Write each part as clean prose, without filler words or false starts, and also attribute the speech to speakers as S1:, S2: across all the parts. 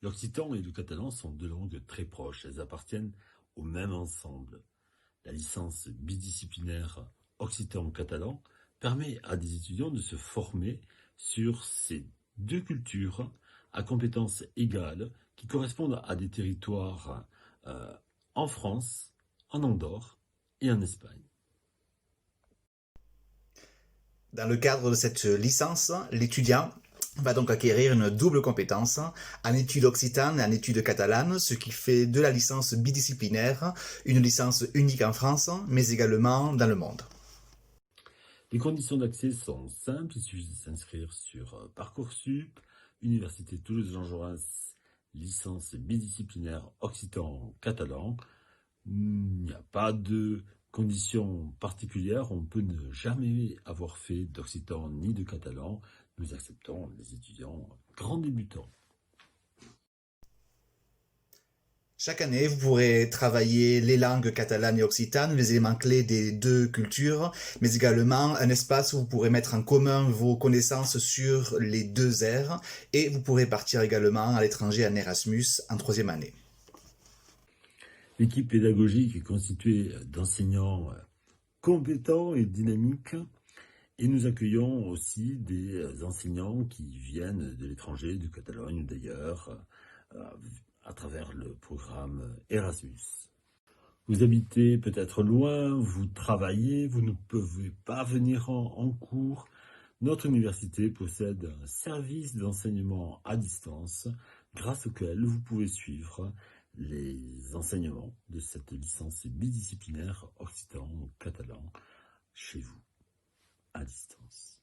S1: L'occitan et le catalan sont deux langues très proches, elles appartiennent au même ensemble. La licence bidisciplinaire occitan-catalan permet à des étudiants de se former sur ces deux cultures à compétences égales qui correspondent à des territoires en France, en Andorre et en Espagne.
S2: Dans le cadre de cette licence, l'étudiant va donc acquérir une double compétence en études occitanes et en études catalanes, ce qui fait de la licence bidisciplinaire une licence unique en France, mais également dans le monde.
S1: Les conditions d'accès sont simples, il suffit de s'inscrire sur Parcoursup, Université Toulouse-Jean Jaurès, licence bidisciplinaire occitan-catalan. Il n'y a pas de conditions particulières, on peut ne jamais avoir fait d'occitan ni de catalan. Nous acceptons les étudiants grands débutants.
S2: Chaque année, vous pourrez travailler les langues catalanes et occitanes, les éléments clés des deux cultures, mais également un espace où vous pourrez mettre en commun vos connaissances sur les deux aires, et vous pourrez partir également à l'étranger en Erasmus en troisième année.
S1: L'équipe pédagogique est constituée d'enseignants compétents et dynamiques, et nous accueillons aussi des enseignants qui viennent de l'étranger, de Catalogne ou d'ailleurs, à travers le programme Erasmus. Vous habitez peut-être loin, vous travaillez, vous ne pouvez pas venir en cours. Notre université possède un service d'enseignement à distance grâce auquel vous pouvez suivre les enseignements de cette licence bidisciplinaire occitan-catalan chez vous, à distance.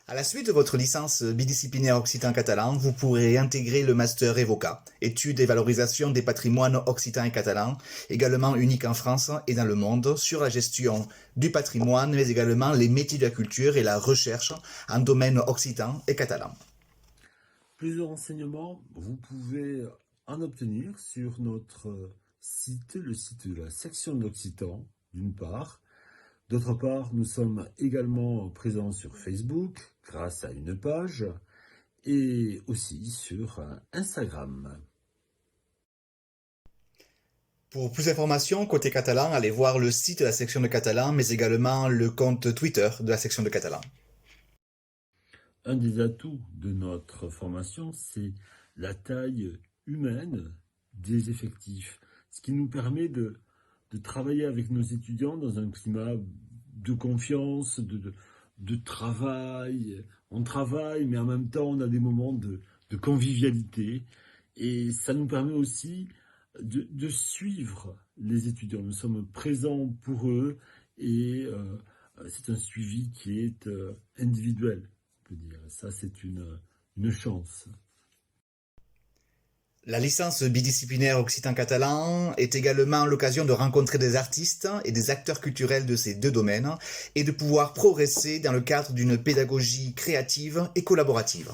S2: À la suite de votre licence bidisciplinaire occitan-catalan, vous pourrez intégrer le master EVOCA, études et valorisation des patrimoines occitans et catalans, également unique en France et dans le monde, sur la gestion du patrimoine, mais également les métiers de la culture et la recherche en domaine occitan et catalan.
S1: Plus de renseignements, vous pouvez en obtenir sur notre site, le site de la section d'Occitan, d'une part. D'autre part, nous sommes également présents sur Facebook, grâce à une page, et aussi sur Instagram.
S2: Pour plus d'informations côté catalan, allez voir le site de la section de catalan, mais également le compte Twitter de la section de catalan.
S1: Un des atouts de notre formation, c'est la taille humaine des effectifs, ce qui nous permet de travailler avec nos étudiants dans un climat de confiance, de travail. On travaille, mais en même temps, on a des moments de convivialité. Et ça nous permet aussi de suivre les étudiants. Nous sommes présents pour eux et c'est un suivi qui est individuel, on peut dire. Ça, c'est une chance.
S2: La licence bidisciplinaire occitan-catalan est également l'occasion de rencontrer des artistes et des acteurs culturels de ces deux domaines et de pouvoir progresser dans le cadre d'une pédagogie créative et collaborative.